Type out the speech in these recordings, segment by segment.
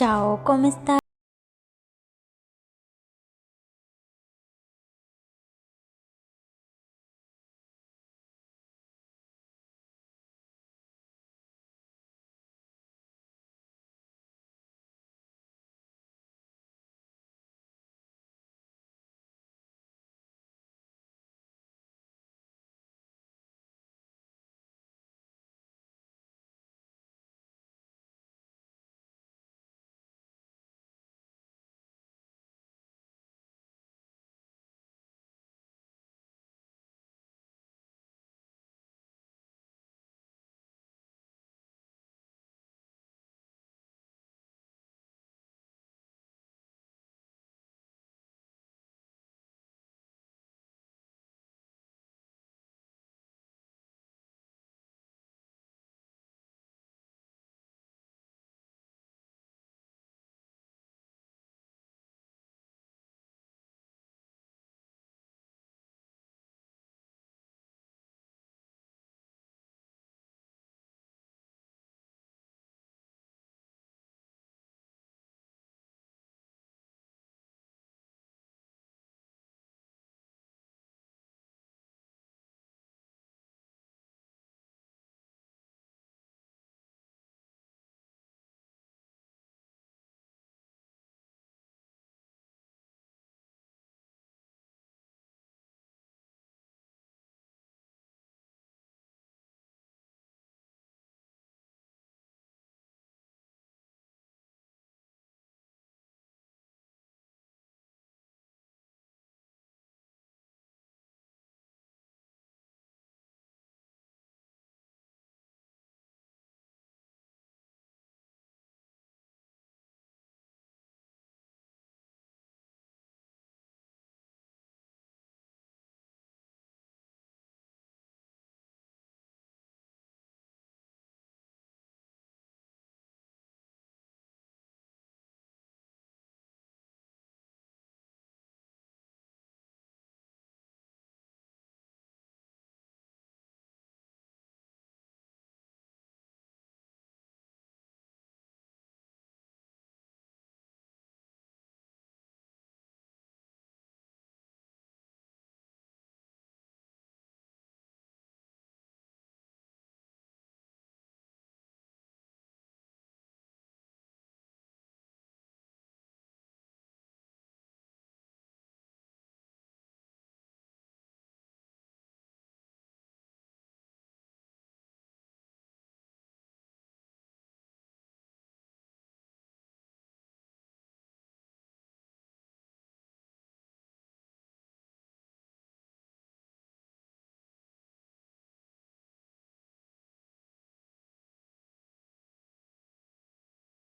Ciao, come stai?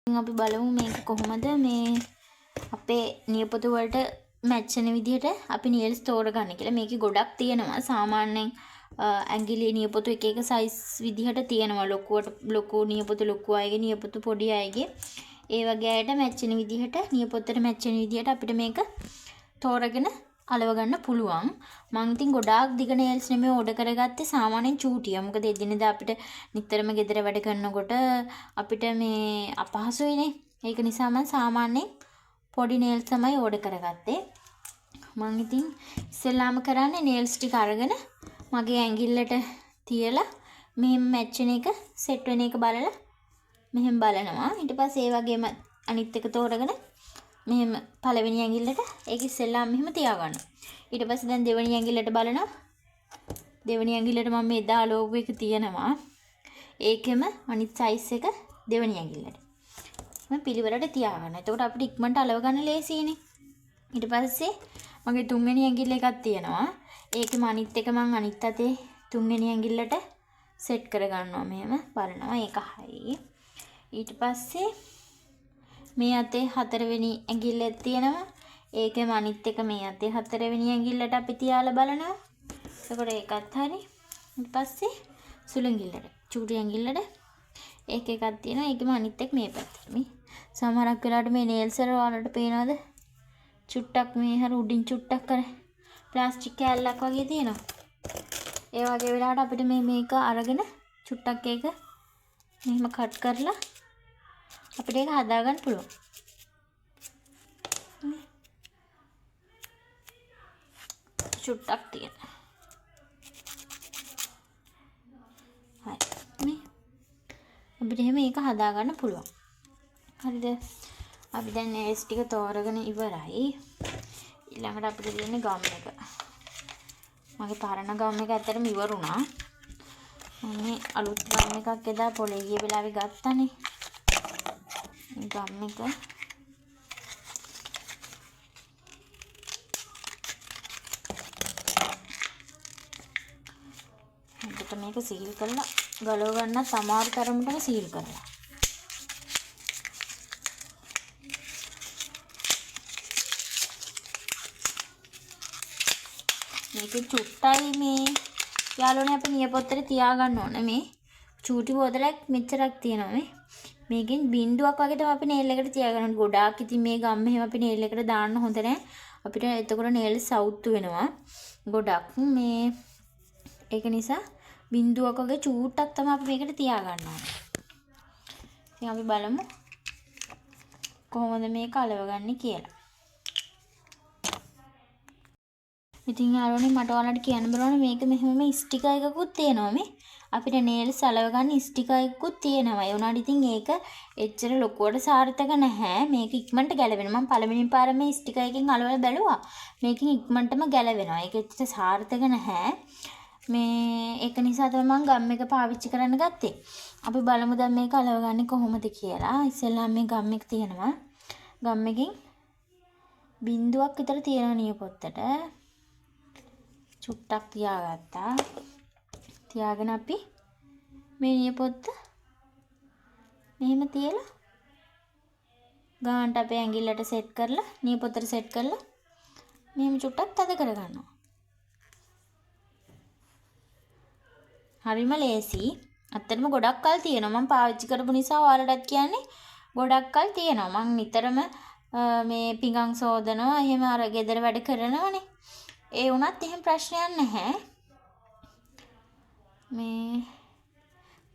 අපි බලමු මේක කොහොමද මේ අපේ නියපොතු වලට මැච් වෙන විදිහට අපි නියල්ස් තෝරගන්න කියලා. මේකේ ගොඩක් තියෙනවා. සාමාන්‍යයෙන් ඇඟිලි නියපොතු එක එක සයිස් විදිහට තියෙනවා. ලොකු නියපොතු ලොකු අයගේ නියපොතු පොඩි අයගේ. ඒ වගේ අයට මැච් වෙන විදිහට නියපොත්තට මැච් වෙන විදිහට අපිට මේක තෝරගෙන අලව ගන්න පුළුවන්. මම ඉතින් ගොඩාක් දිග නේල්ස් නෙමෙයි ඕඩර් කරගත්තේ සාමාන්‍යයෙන් චූටිය. මොකද එදිනෙදා අපිට නිතරම ගෙදර වැඩ කරනකොට අපිට මේ අපහසුයිනේ. ඒක නිසා මම සාමාන්‍යයෙන් පොඩි නේල්ස් තමයි ඕඩර් කරගත්තේ. මම ඉතින් ඉස්සෙල්ලාම කරන්නේ නේල්ස් ටික අරගෙන මගේ ඇඟිල්ලට තියලා මෙහෙම මැච් වෙන එක සෙට් වෙන එක බලලා මෙහෙම බලනවා. ඊට පස්සේ ඒ වගේම අනිත් එක තෝරගෙන මෙහෙම පළවෙනි ඇඟිල්ලට ඒක ඉස්සෙල්ලාම මෙහෙම තියාගන්නවා. ඊට පස්සේ දැන් දෙවෙනි ඇඟිල්ලට බලනවා. දෙවෙනි ඇඟිල්ලට මම මේ 10 ලෝගෝ එක තියනවා. ඒකෙම අනිත් සයිස් එක දෙවෙනි ඇඟිල්ලට. මම පිළිවෙලට තියාගන්නවා. එතකොට අපිට ඉක්මනට අලව ගන්න ලේසියිනේ. ඊට පස්සේ මගේ තුන්වෙනි ඇඟිල්ල එකක් තියෙනවා. ඒකෙම අනිත් එක මම අනිත් අතේ තුන්වෙනි ඇඟිල්ලට සෙට් කරගන්නවා. මෙහෙම බලනවා. ඒක හරියි. ඊට පස්සේ මේ අතේ හතරවෙනි ඇඟිල්ල තියෙනවා. ඒකෙම අනිත් එක මේ අතේ හතරවෙනි ඇඟිල්ලට අපි තියාලා බලනවා. එතකොට ඒකත් හරි. ඊට පස්සේ සුළු ඇඟිල්ලට, චූටි ඇඟිල්ලට ඒක එකක් තියෙනවා. ඒකෙම අනිත් එක මේ පැත්තට. මේ සමහරක් වෙලාවට මේ නේල්ස් වල ඔයාලට පේනවද? චුට්ටක් මේ හර උඩින් චුට්ටක් කර ප්ලාස්ටික් කෑල්ලක් වගේ තියෙනවා. ඒ වගේ වෙලාවට අපිට මේක අරගෙන චුට්ටක් ඒක මෙහෙම කට් කරලා අපිට ඒක හදාගන්න පුළුවන්. චුට්ටක් තියෙන. හරි. මේ අපිට එහෙම මේක හදාගන්න පුළුවන්. හරිද? අපි දැන් nails ටික තෝරගෙන ඉවරයි. ඊළඟට අපිට තියෙන්නේ ගම් එක. මගේ පරණ ගම් එක ඇත්තටම ඉවරුණා. මම මේ අලුත් ගම් එකක් එදා පොලේ ගිය වෙලාවේ ගත්තානේ. මේ ගම් එක හොඳට මේක සීල් කරලා ගලව ගන්නත් අමාරු තරමටම සීල් කරලා. මේක චුට්ටයි මේ යාළුවනේ අපි නියපොත්තේ තියාගන්න ඕනේ මේ චූටි බෝතලයක් මෙච්චරක් තියෙනවා මේ. මේකෙන් බින්දුවක් වගේ තමයි අපි නේල් එකට තියාගන්න ඕනේ. ගොඩාක් ඉතින් මේ ගම් එහෙම අපි නේල් එකට දාන්න හොඳ නැහැ. අපිට එතකොට නේල් සවුත්තු වෙනවා. ගොඩක් මේ ඒක නිසා බින්දුවක් වගේ චූට්ටක් තමයි අපි මේකට තියාගන්න ඕනේ. ඉතින් අපි බලමු කොහොමද මේක අලවගන්නේ කියලා. ඉතින් යාළුවනේ මට ඔයාලට කියන්න බලන්න මේක මෙහෙම ස්ටිකර් එකකුත් තියෙනවා මේ. අපිට නේල්ස් අලව ගන්න ස්ටිකර් එකකුත් තියෙනවා. ඒ වුණාට ඉතින් ඒක එච්චර ලොකුවට සාර්ථක නැහැ. මේක ඉක්මනට ගැලවෙනවා. මම පළවෙනි පාර මේ ස්ටිකර් එකෙන් අලවලා බැලුවා. මේකෙන් ඉක්මනටම ගැලවෙනවා. ඒක එච්චර සාර්ථක නැහැ. මේ ඒක නිසා තමයි මම ගම් එක පාවිච්චි කරන්න ගත්තේ. අපි බලමු දැන් මේක අලවගන්නේ කොහොමද කියලා. ඉස්සෙල්ලා මේ ගම් එක තියෙනවා. ගම් එකෙන් බින්දුවක් විතර තියෙනවා නියපොත්තට. චුට්ටක් තියාගත්තා. තියාගෙන අපි මේ නියපොත්ත මෙහෙම තියලා ගානට අපේ ඇඟිල්ලට සෙට් කරලා නියපොත්තට සෙට් කරලා මෙහෙම චුට්ටක් තද කරගන්නවා. හරිම ලේසි. අත්‍තරම ගොඩක් කල් තියෙනවා. මම පාවිච්චි කරපු නිසා ඔයාලටත් කියන්නේ ගොඩක් කල් තියෙනවා. මම නිතරම මේ පිඟන් සෝදනවා. එහෙම අර ගෙදර වැඩ කරනවනේ. ඒ වුණත් එහෙම ප්‍රශ්නයක් නැහැ. මේ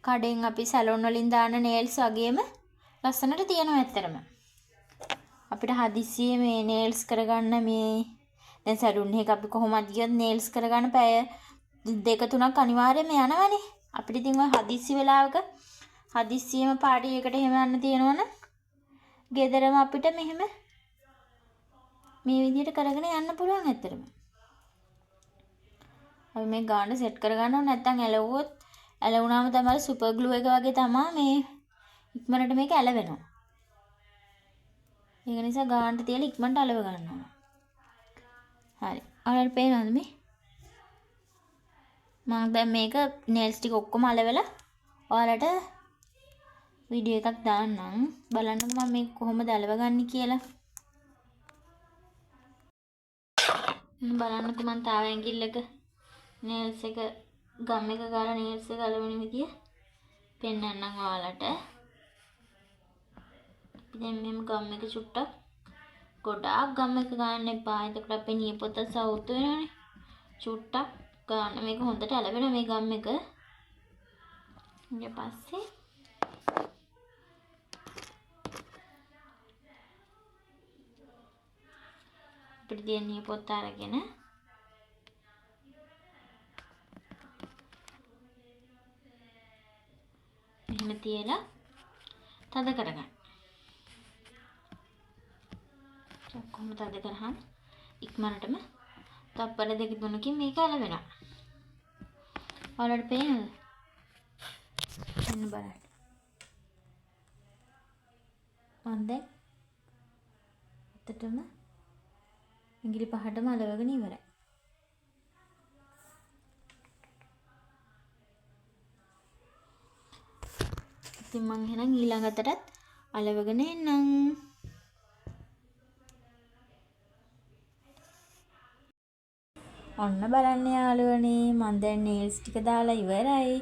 කඩෙන් අපි සැලොන් වලින් දාන නේල්ස් වගේම ලස්සනට තියෙනවා ඇත්තරම. අපිට හදිස්සියේ මේ නේල්ස් කරගන්න මේ දැන් සැලුන් එකක අපි කොහොමද ගියත් නේල්ස් කරගන්න පැය 2-3ක් අනිවාර්යයෙන්ම යනවනේ. අපිට ඉතින් ඔය හදිස්සි වෙලාවක හදිස්සියෙම පාටි එකට එහෙම යන්න තියෙනවනම් ගෙදරම අපිට මෙහෙම මේ විදිහට කරගෙන යන්න පුළුවන් ඇත්තරම. අපි මේ ගාන සෙට් කරගන්න ඕනේ. නැත්නම් ඇලවුවොත් ඇලවුනාම තමයි සුපර් ග්ලූ එක වගේ තමයි මේ ඉක්මනට මේක ඇලවෙනවා. ඒක නිසා ගානට තියලා ඉක්මනට අලව ගන්න ඕන. හරි. ඔයාලට පේනවද මේ? මම දැන් මේක නේල්ස් ටික ඔක්කොම අලවලා ඔයාලට වීඩියෝ එකක් දාන්නම්. බලන්නකෝ මම මේක කොහොමද අලවගන්නේ කියලා. බලන්නකෝ මම තාම ඇඟිල්ලක නේල්ස් එක ගම් එක ගාලා නේල්ස් එක අලවන විදිය පෙන්නන්නම් ඔයාලට. දැන් මෙහෙම ගම් එක චුට්ටක් ගොඩාක් ගම් එක ගන්න එපා. එතකොට අපේ නියපොත්ත සවුත් වෙනවනේ. චුට්ටක් ගන්න මේක හොඳට අලවෙන මේ ගම් එක. ඊට පස්සේ අපිට තියෙන නියපොත්ත අරගෙන එහෙම තියලා තද කරගන්න. කොහොම තද කරහම ඉක්මනටම තප්පර 2-3කින් මේක අලවෙනවා. ඔයාලට පේනවද? මෙන්න බලන්න. මම දැන් ඇත්තටම ඉංග්‍රීසි පහටම අලවගෙන ඉවරයි. ඉතින් මං එහෙනම් ඊළඟටත් අලවගෙන එන්නම්. ඔන්න බලන්න යාළුවනේ මම දැන් නේල්ස් ටික දාලා ඉවරයි.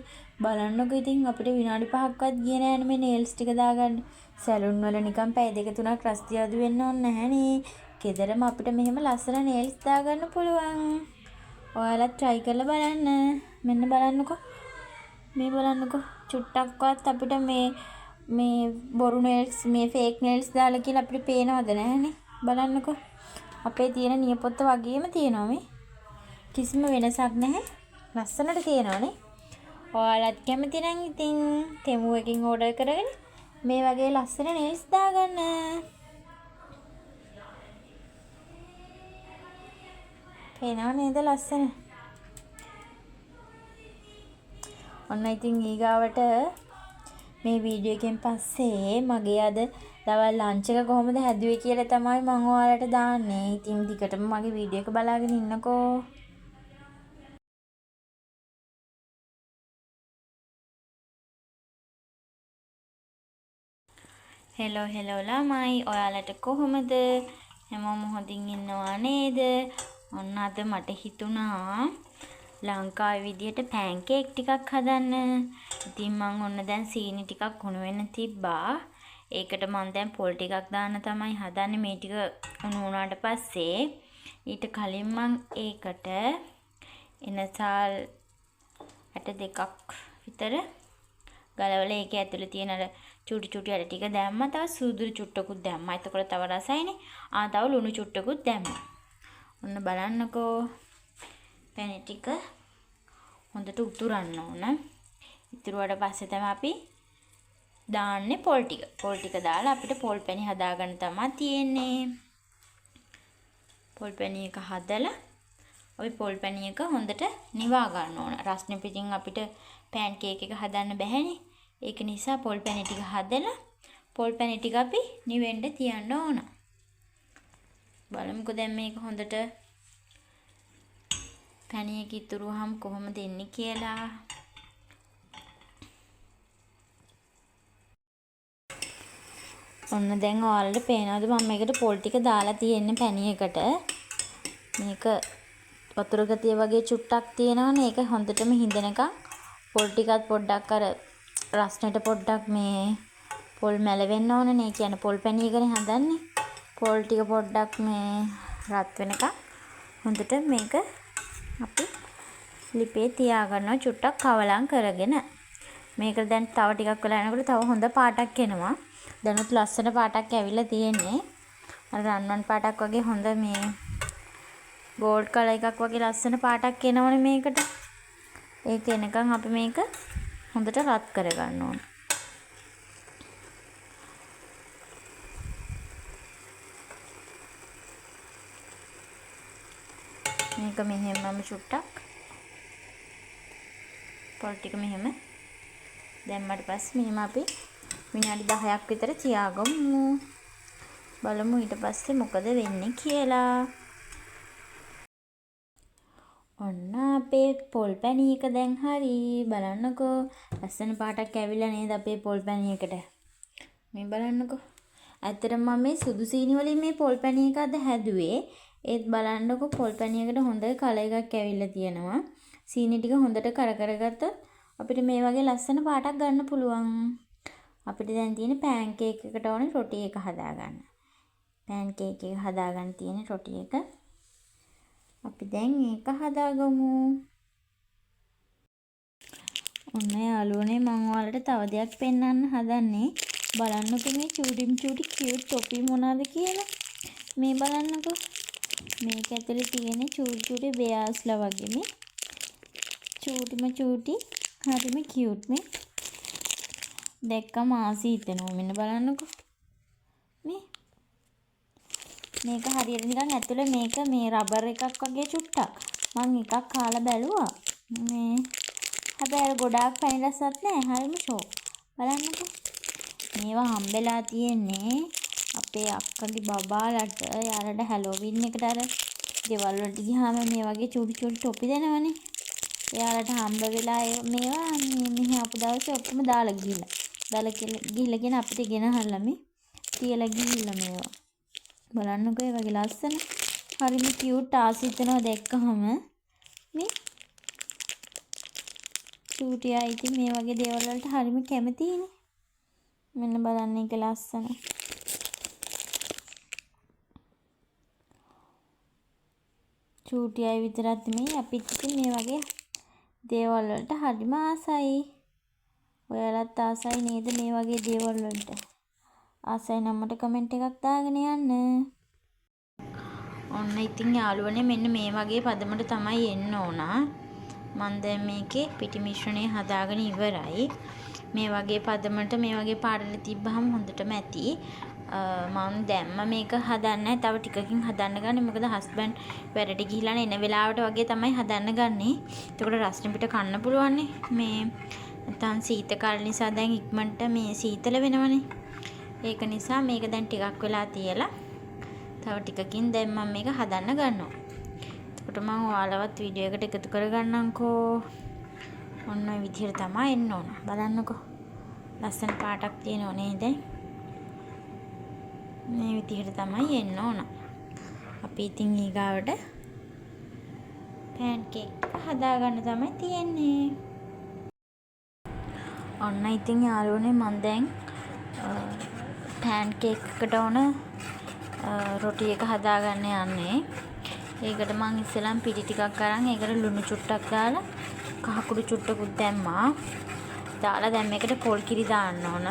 බලන්නකෝ ඉතින් අපිට විනාඩි 5ක්වත් ගියේ නෑනේ මේ නේල්ස් ටික දාගන්න. සැලුන් වල නිකන් පැය 2-3ක් රස්තියාදු වෙන්න ඕනේ නැහනේ. ගෙදරම අපිට මෙහෙම ලස්සන නේල්ස් දාගන්න පුළුවන්. ඔයාලත් try කරලා බලන්න. මෙන්න බලන්නකෝ. මේ බලන්නකෝ. චුට්ටක්වත් අපිට මේ මේ බොරු නෙල්ස් මේ ෆේක් නෙල්ස් දාලා කියලා අපිට පේනවද නැහනේ. බලන්නකෝ. අපේ තියෙන නියපොත්ත වගේම තියෙනවා මේ. කිසිම වෙනසක් නැහැ. ලස්සනට තියෙනවනේ. ඔයාලත් කැමති නම් ඉතින් තෙමු එකකින් ඕඩර් කරගෙන මේ වගේ ලස්සන නෙල්ස් දාගන්න. පේනව නේද ලස්සන? ඔන්න ඉතින් ඊගාවට මේ වීඩියෝ එකෙන් පස්සේ මගේ අද දවල් ලන්ච් එක කොහොමද හැදුවේ කියලා තමයි මම ඔයාලට දාන්නේ. ඉතින් දිගටම මගේ වීඩියෝ එක බලාගෙන ඉන්නකෝ. හෙලෝ ළමයි, ඔයාලට කොහොමද? හැමෝම හොඳින් ඉන්නවා නේද? ඔන්න අද මට හිතුණා ලංකාවේ විදියට පෑන්කේක් ටිකක් හදන්න. ඉතින් මං ඔන්න දැන් සීනි ටිකක් උණු වෙන්න තිබ්බා. ඒකට මං දැන් පොල් ටිකක් දාන්න තමයි හදන්නේ. මේ ටික උණු වුණාට පස්සේ ඊට කලින් මං ඒකට එනසාල් ඇට දෙකක් විතර ගලවලා ඒක ඇතුලේ තියෙන අර චුටි ඇට ටික දැම්මා. තව සූදුරු චුට්ටකුත් දැම්මා. එතකොට තව රසයිනේ. තව ලුණු චුට්ටකුත් දැම්මා. ඔන්න බලන්නකෝ. පැණි ටික හොඳට උතුරන්න ඕන. ඉතුරුවට පස්සේ තමයි අපි දාන්නේ පොල් ටික. පොල් ටික දාලා අපිට පොල් පැණි හදාගන්න තමයි තියෙන්නේ. පොල් පැණි එක හදලා අපි පොල් පැණි එක හොඳට නිවා ගන්න ඕන. රස්නේ පිටින් අපිට පෑන් කේක් එක හදන්න බැහැනේ. ඒක නිසා පොල් පැණි ටික හදලා පොල් පැණි ටික අපි නිවෙන්න තියන්න ඕන. බලමුකෝ දැන් මේක හොඳට පැණි එක ඉතුරුවහම කොහොමද එන්නේ කියලා. ඔන්න දැන් ඔයාලට පේනවද මම මේකට පොල් ටික දාලා තියෙන්නේ පැණි එකට. මේක වතුර ගතිය වගේ චුට්ටක් තියෙනවනේ. ඒක හොඳටම හිඳනකම් පොල් ටිකත් පොඩ්ඩක් අර රස්නෙට පොඩ්ඩක් මේ පොල් මැලවෙන්න ඕනනේ. ඒ කියන්නේ පොල් පැණි එකනේ හදන්නේ. පොල් ටික පොඩ්ඩක් මේ රත් වෙනකම් හොඳට මේක අපි ලිපේ තියාගන්නවා චුට්ටක් කවලම් කරගෙන. මේක දැන් තව ටිකක් වෙලා යනකොට තව හොඳ පාටක් එනවා. දැනුත් ලස්සන පාටක් ඇවිල්ලා තියෙන්නේ. අර රන්වන් පාටක් වගේ හොඳ මේ ගෝල්ඩ් කලර් එකක් වගේ ලස්සන පාටක් එනවනේ මේකට. ඒක එනකන් අපි මේක හොඳට රත් කරගන්න ඕන. මේක මෙහෙමම චුට්ටක් පොල් ටික මෙහෙම දැම්මට පස්සේ මෙහෙම අපි විනාඩි 10ක් විතර තියාගමු. බලමු ඊට පස්සේ මොකද වෙන්නේ කියලා. ඔන්න අපේ පොල් පැණි එක දැන් හරි. බලන්නකෝ ලස්සන පාටක් ඇවිල්ලා නේද අපේ පොල් පැණි එකට. මේ බලන්නකෝ. ඇත්තටම මම මේ සුදු සීනි වලින් මේ පොල් පැණි එක අද හැදුවේ. ඒත් බලන්නකෝ පොල් පැණි එකට හොඳ කලර් එකක් ඇවිල්ලා තියෙනවා. සීනි ටික හොඳට කරගත්තොත් අපිට මේ වගේ ලස්සන පාටක් ගන්න පුළුවන්. අපිට දැන් තියෙන පෑන් කේක් එකට ඕනේ රොටි එක හදාගන්න. පෑන් කේක් එක හදාගන්න තියෙන රොටි එක. අපි දැන් ඒක හදාගමු. ඔන්න යාළුවනේ මම ඔයාලට තව දෙයක් පෙන්වන්න හදන්නේ. බලන්නකෝ මේ චූටි කියුට් ටොපි මොනවාද කියලා. මේ බලන්නකෝ. මේක ඇතුලේ තියෙන චූටි බෙයාස්ලා වගේ මේ චූටි හරිම කියුට් මේ. දැක්කම ආසි හිතෙනවා. මෙන්න බලන්නකෝ. මේක හරියට නිකන් ඇතුලේ මේක මේ රබර් එකක් වගේ චුට්ටක්. මම එකක් කාලා බැලුවා. මේ හැබැයි ගොඩාක් පැණි රසවත් නෑ. හරිම ෂෝ. බලන්නකෝ. මේවා හම්බෙලා තියෙන්නේ අපේ අක්කගේ බබාලට. යාළට හැලෝවින් එකට අර ගෙවල් වලට ගියාම මේ වගේ චුටි ටොපි දෙනවනේ. එයාලට හම්බ වෙලා මේවා මෙහි ආපු දවසේ ඔක්කොම දාලා ගිහිල්ලා අපිට ගෙනහල්ලා මේ තියලා ගිහිල්ලා මේවා. බලන්නකෝ ඒ වගේ ලස්සන හරිම කියුට් ආසිතනවා දැක්කහම මේ චූටි අය ඉතින් මේ වගේ දේවල් වලට හරිම කැමතියිනේ. මෙන්න බලන්න ඒක ලස්සන. චූටි අය විතරක් නෙමෙයි අපිත් ඉතින් මේ වගේ දේවල් වලට හරිම ආසයි. ඔයාලත් ආසයි නේද මේ වගේ දේවල් වලට? ආසයි නම් මට කමෙන්ට් එකක් දාගෙන යන්න. ඔන්න ඉතින් යාළුවනේ මෙන්න මේ වගේ පදමට තමයි එන්න ඕන. මම දැන් මේකේ පිටි මිශ්‍රණය හදාගෙන ඉවරයි. මේ වගේ පදමට මේ වගේ පාටට තිබ්බහම හොඳටම ඇති. මම දැම්ම මේක හදන්නේ තව ටිකකින් හදන්න ගන්නේ. මොකද හස්බන්ඩ් වැඩට ගිහිලා එන වෙලාවට වගේ තමයි හදන්න ගන්නෙ. එතකොට රස්නේ පිට කන්න පුළුවන් මේ නැත්නම් සීත කාල නිසා දැන් ඉක්මනට මේ සීතල වෙනවනේ. ඒක නිසා මේක දැන් ටිකක් වෙලා තියලා තව ටිකකින් දැන් මම මේක හදන්න ගන්නවා. එතකොට මම ඔයාලවත් වීඩියෝ එකට එකතු කරගන්නම්කෝ. ඔන්න ඔය විදිහට තමයි එන්න ඕන. බලන්නකෝ. ලස්සන පාටක් තියෙනව නේද? මේ විදිහට තමයි එන්න ඕන. අපි ඉතින් ඊගාවට පෑන් කේක් හදාගන්න තමයි තියෙන්නේ. ඔන්න ඉතින් යාළුවනේ මම දැන් පෑන් කේක් එකට ඕන රොටි එක හදාගන්න යන්නේ. ඒකට මම ඉස්සෙල්ලාම පිටි ටිකක් අරන් ඒකට ලුණු චුට්ටක් දාලා කහ කුඩු චුට්ටකුත් දැම්මා. දාලා දැන් මේකට පොල් කිරි දාන්න ඕන.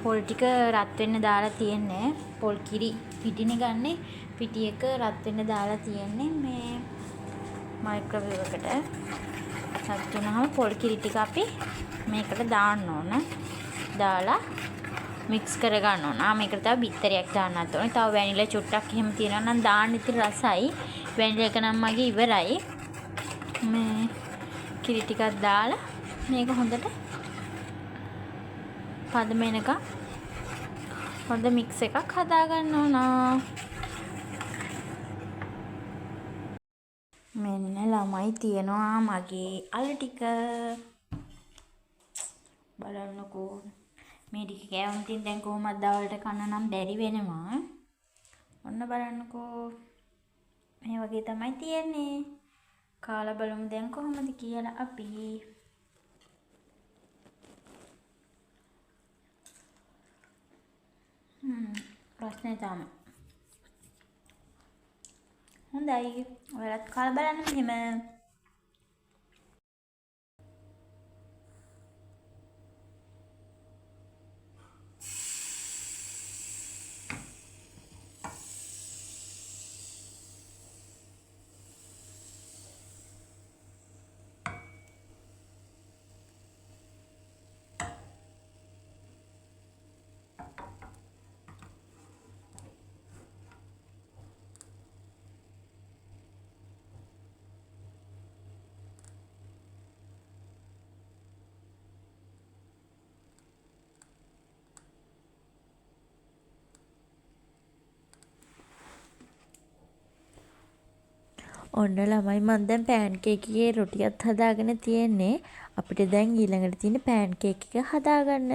පොල් ටික රත් වෙන්න දාලා තියෙන්නේ. පොල් කිරි පිටිනේ ගන්නෙ. පිටි එක රත් වෙන්න දාලා තියෙන්නේ මේ මයික්‍රෝවේව් එකට. රත් වෙනහම පොල් කිරි ටික අපි මේකට දාන්න ඕන. දාලා මික්ස් කර ගන්න ඕන. මේකට තව බිත්තරයක් දාන්නත් ඕනේ. තව වැනිලා චුට්ටක් එහෙම තියෙනවා නම් දාන්න ඉතින් රසයි. වැනිලා එක නම් මගේ ඉවරයි. මේ කිරි ටිකක් දාලා මේක හොඳට පදම එනකම් හොඳ මික්ස් එකක් හදා ගන්න ඕන. මෙන්න ළමයි තියනවා මගේ අල ටික. බලන්නකෝ. මේ ටික කෑවොත් ඉතින් දැන් කොහොමද දවල්ට කන්න නම් බැරි වෙනවා. ඔන්න බලන්නකෝ. මේ වගේ තමයි තියෙන්නේ. කාලා බලමු දැන් කොහොමද කියලා අපි. ප්‍රශ්නේ තමයි. හොඳයි. ඔයාලත් කාලා බලන්න මෙහෙම. ඔන්න ළමයි මම දැන් පෑන් කේක් එකේ රොටියත් හදාගෙන තියෙන්නේ. අපිට දැන් ඊළඟට තියෙන පෑන් කේක් එක හදාගන්න.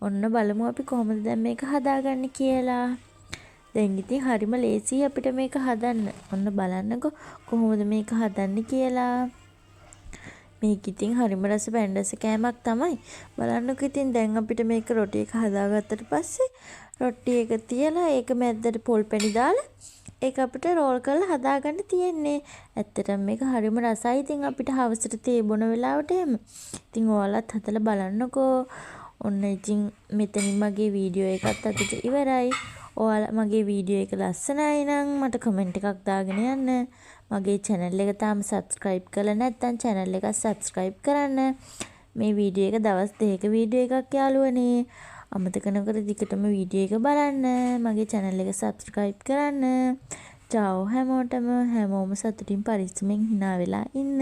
ඔන්න බලමු අපි කොහොමද දැන් මේක හදාගන්නේ කියලා. දැන් ඉතින් හරිම ලේසියි අපිට මේක හදන්න. ඔන්න බලන්නකෝ කොහොමද මේක හදන්නේ කියලා. මේක ඉතින් හරිම රස පැණ්ඩස කෑමක් තමයි. බලන්නකෝ ඉතින් දැන් අපිට මේක රොටි එක හදාගත්තට පස්සේ රොටි එක තියලා ඒක මැද්දට පොල් පැණි දාලා ඒක අපිට රෝල් කරලා හදාගන්න තියෙන්නේ. ඇත්තටම මේක හරිම රසයි. ඉතින් අපිට හවසට තේ බොන වෙලාවට එහෙම. ඉතින් ඔයාලත් හදලා බලන්නකෝ. ඔන්න ඉතින් මෙතනින් මගේ වීඩියෝ එකත් අදට ඉවරයි. ඔයාලා මගේ වීඩියෝ එක ලස්සනයි නම් මට කමෙන්ට් එකක් දාගෙන යන්න. මගේ channel එක තාම subscribe කරලා නැත්නම් channel එක subscribe කරන්න. මේ වීඩියෝ එක දවස් 2ක වීඩියෝ එකක් යාළුවනේ. අමතක නොකර දිගටම වීඩියෝ එක බලන්න. මගේ channel එක subscribe කරන්න. චාව් හැමෝටම. හැමෝම සතුටින් පරිස්සමෙන් hina වෙලා ඉන්න.